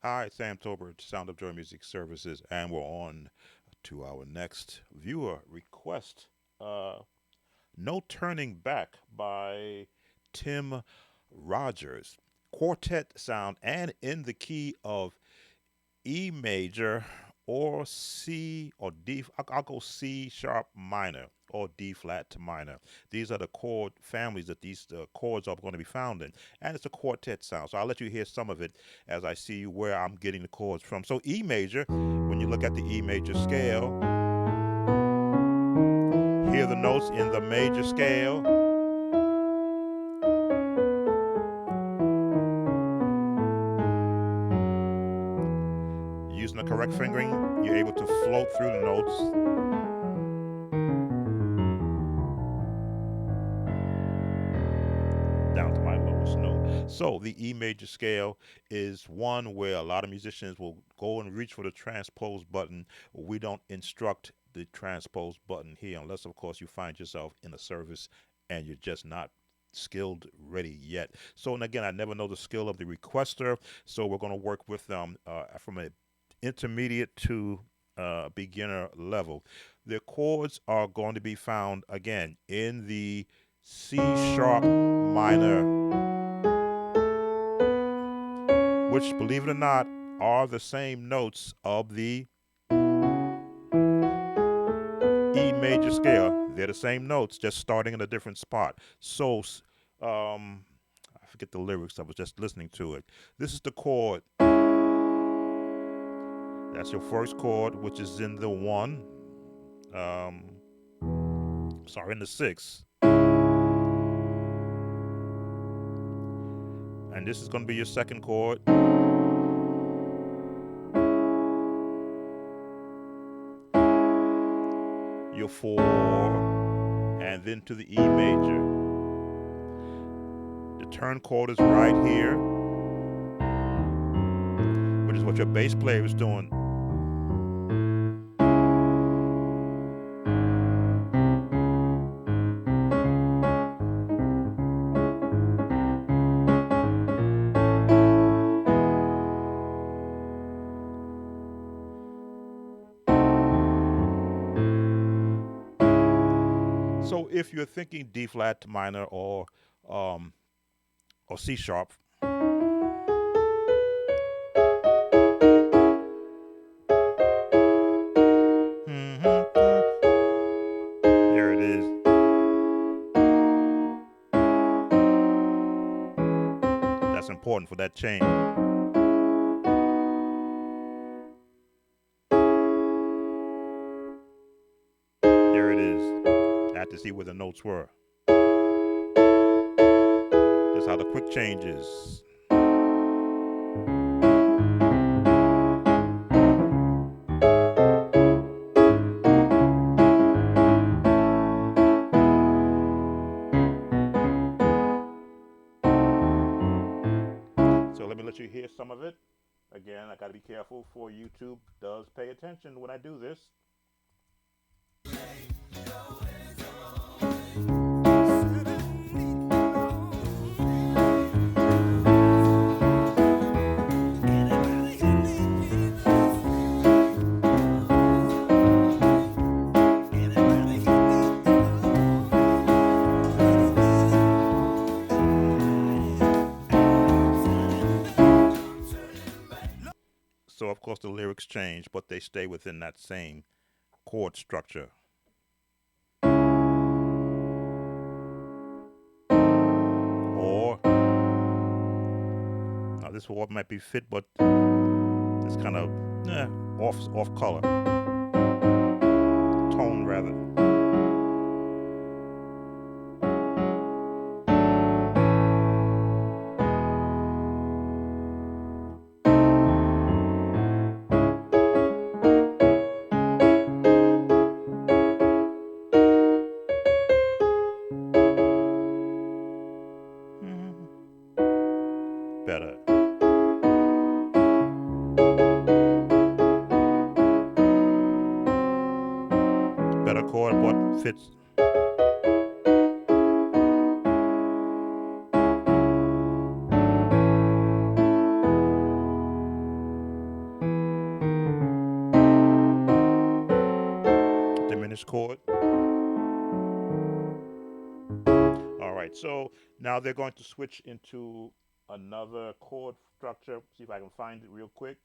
Hi, Sam Tolbert, Sound of Joy Music Services, and we're on to our next viewer request. Uh, no Turning Back by Tim Rogers. Quartet sound and in the key of E major or C or D. I'll go C sharp minor or D flat to minor. These are the chord families that these chords are going to be found in. And it's a quartet sound. So I'll let you hear some of it as I see where I'm getting the chords from. So E major, when you look at the E major scale, hear the notes in the major scale. Using the correct fingering, you're able to float through the notes down to my lowest note. So the E major scale is one where a lot of musicians will go and reach for the transpose button. We don't instruct the transpose button here unless, of course, you find yourself in a service and you're just not skilled ready yet. So, and again, I never know the skill of the requester, so we're going to work with them from an intermediate to beginner level. The chords are going to be found again in the C sharp minor, which, believe it or not, are the same notes of the E major scale. They're the same notes, just starting in a different spot. So, I forget the lyrics. I was just listening to it. This is the chord. That's your first chord, which is in the one. Um, sorry, in the six. And this is going to be your second chord. Your four, and then to the E major. The turn chord is right here, which is what your bass player is doing. So if you're thinking D flat minor um, or C sharp, there it is. That's important for that change. There it is. I had to see where the notes were. That's how the quick change is. So let me let you hear some of it. Again, I got to be careful for YouTube does pay attention when I do this. So of course the lyrics change, but they stay within that same chord structure. Or now this chord might be fit, but it's kind of off color, tone rather. Better. Better chord, what fits. diminished chord. All right, so now they're going to switch into another chord structure. See if I can find it real quick.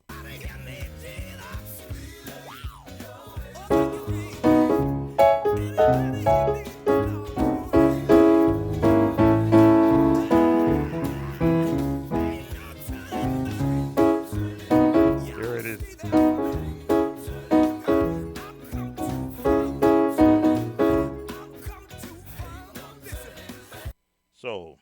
Here it is. So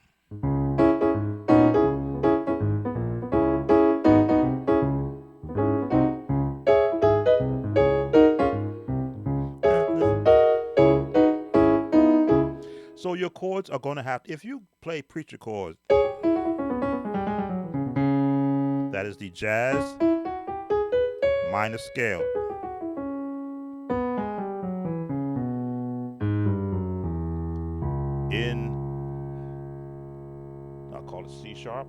so your chords are going to have, if you play preacher chords, that is the jazz minor scale. In, I'll call it C sharp.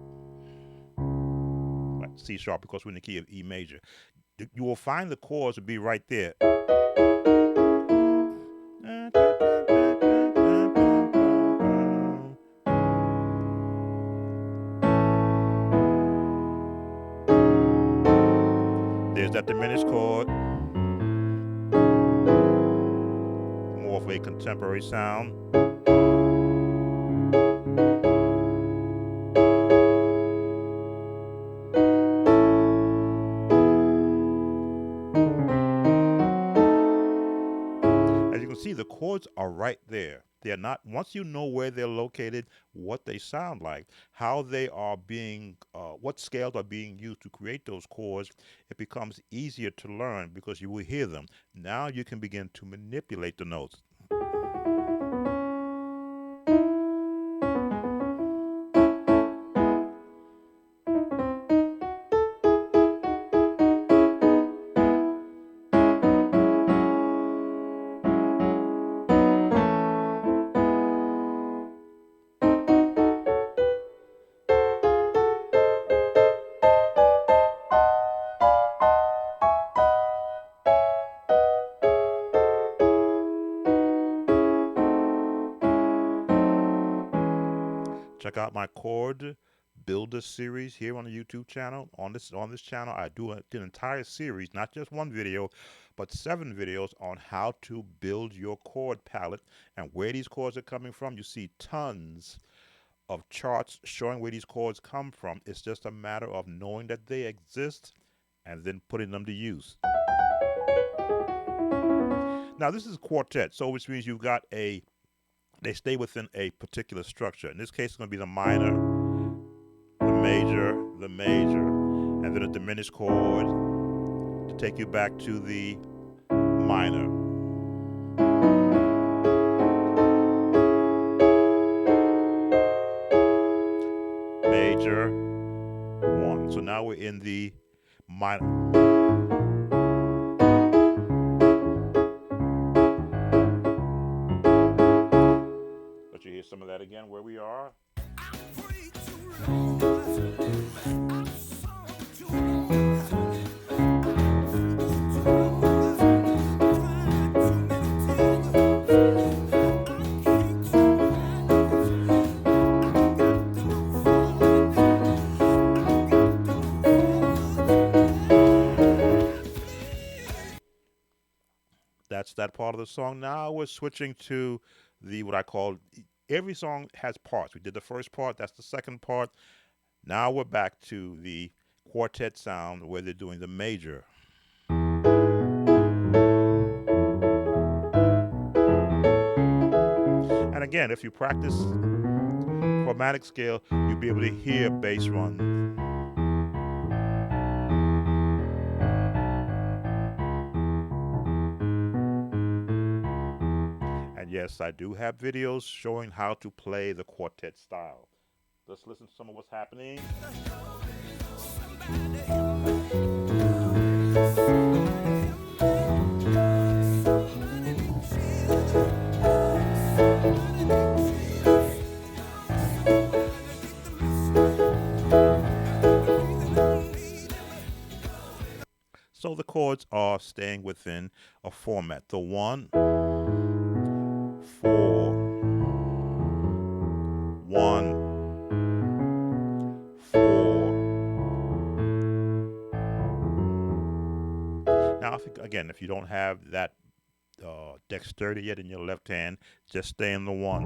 Right, C sharp because we're in the key of E major. You will find the chords to be right there. There's that diminished chord, more of a contemporary sound. As you can see, the chords are right there. They're not, once you know where they're located, what they sound like, how they are being, what scales are being used to create those chords, it becomes easier to learn because you will hear them. Now you can begin to manipulate the notes. Check out my chord builder series here on the YouTube channel. On this channel, I do an entire series, not just one video, but 7 videos on how to build your chord palette and where these chords are coming from. You see tons of charts showing where these chords come from. It's just a matter of knowing that they exist and then putting them to use. Now this is quartet, so which means you've got they stay within a particular structure. In this case, it's going to be the minor, the major, and then a diminished chord to take you back to the minor. Major, 1. So now we're in the minor. You hear some of that again where we are. That's that part of the song. Now we're switching to the what I call, every song has parts. We did the first part, that's the second part. Now we're back to the quartet sound where they're doing the major. And again, if you practice chromatic scale, you'll be able to hear bass runs. And yes, I do have videos showing how to play the quartet style. Let's listen to some of what's happening. So the chords are staying within a format. The 1, 4, 1, 4. Now, if you don't have that dexterity yet in your left hand, just stay in the 1.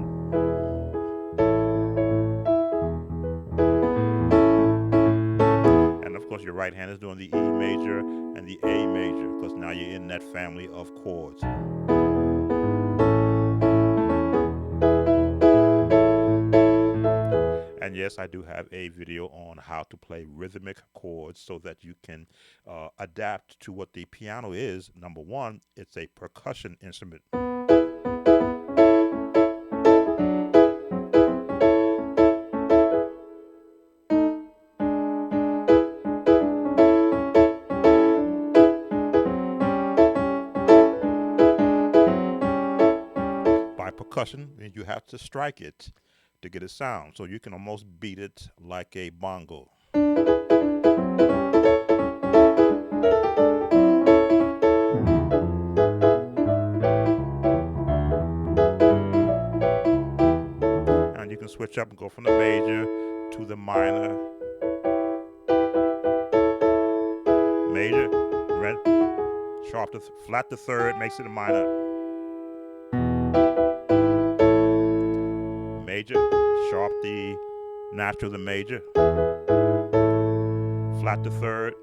And of course, your right hand is doing the E major and the A major, because now you're in that family of chords. And yes, I do have a video on how to play rhythmic chords so that you can adapt to what the piano is. Number one, it's a percussion instrument. By percussion, you have to strike it to get a sound. So you can almost beat it like a bongo. And you can switch up and go from the major to the minor. Major, red, sharp to flat to third makes it a minor. Major, sharp the natural, the major, flat to third.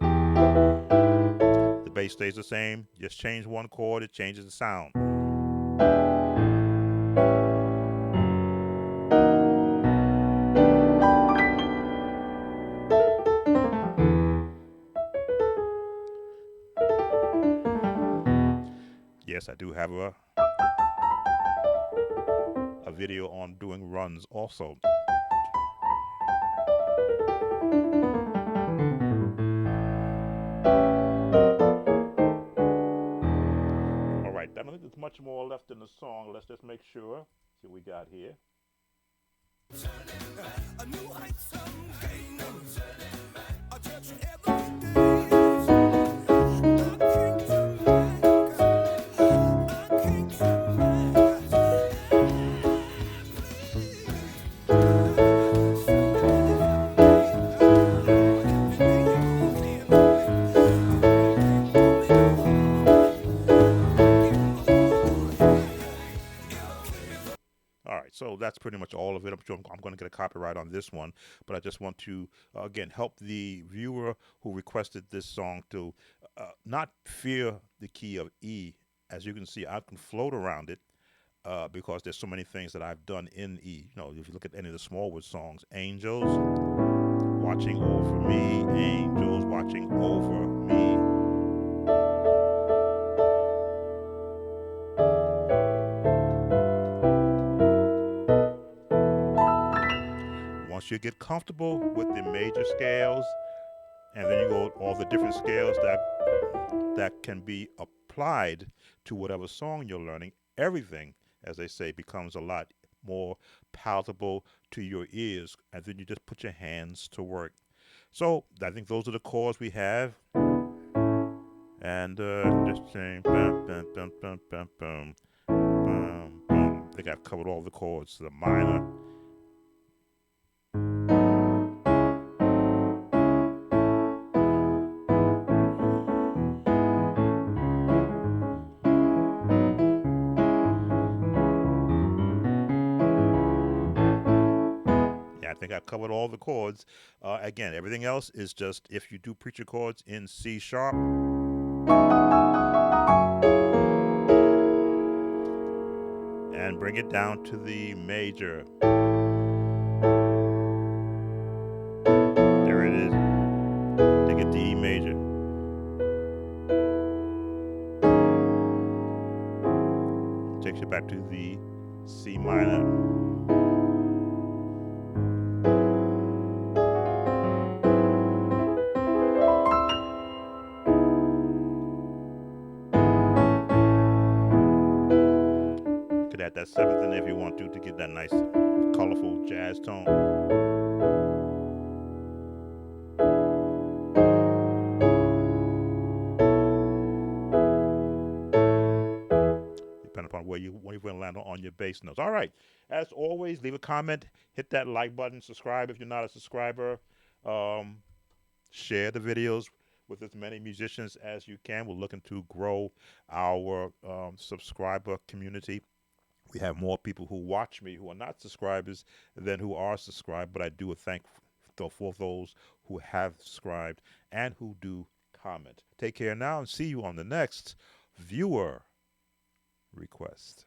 The bass stays the same. Just change one chord, it changes the sound. Yes, I do have a video on doing runs also. All right, I don't think there's much more left in the song. Let's just make sure. See what we got here. So that's pretty much all of it. I'm sure I'm going to get a copyright on this one, but I just want to, again, help the viewer who requested this song to not fear the key of E. As you can see, I can float around it because there's so many things that I've done in E. You know, if you look at any of the Smallwood songs, Angels, Watching Over Me, Angels, Watching Over Me. Once you get comfortable with the major scales, and then you go all the different scales that can be applied to whatever song you're learning, everything, as they say, becomes a lot more palatable to your ears, and then you just put your hands to work. So I think those are the chords we have, and just saying, bum, bum, bum, bum, bum, bum, bum, bum. I think I've covered all the chords. The minor. I think I've covered all the chords. Again, everything else is just if you do preacher chords in C sharp, and bring it down to the major. There it is. To get the E major. Takes you back to the C minor. Add that seventh in there if you want to get that nice colorful jazz tone. you won't even land on your bass notes. All right. As always, leave a comment, hit that like button, subscribe if you're not a subscriber. Um, Share the videos with as many musicians as you can. We're looking to grow our subscriber community. We have more people who watch me who are not subscribers than who are subscribed, but I do thank for those who have subscribed and who do comment. Take care now and see you on the next viewer request.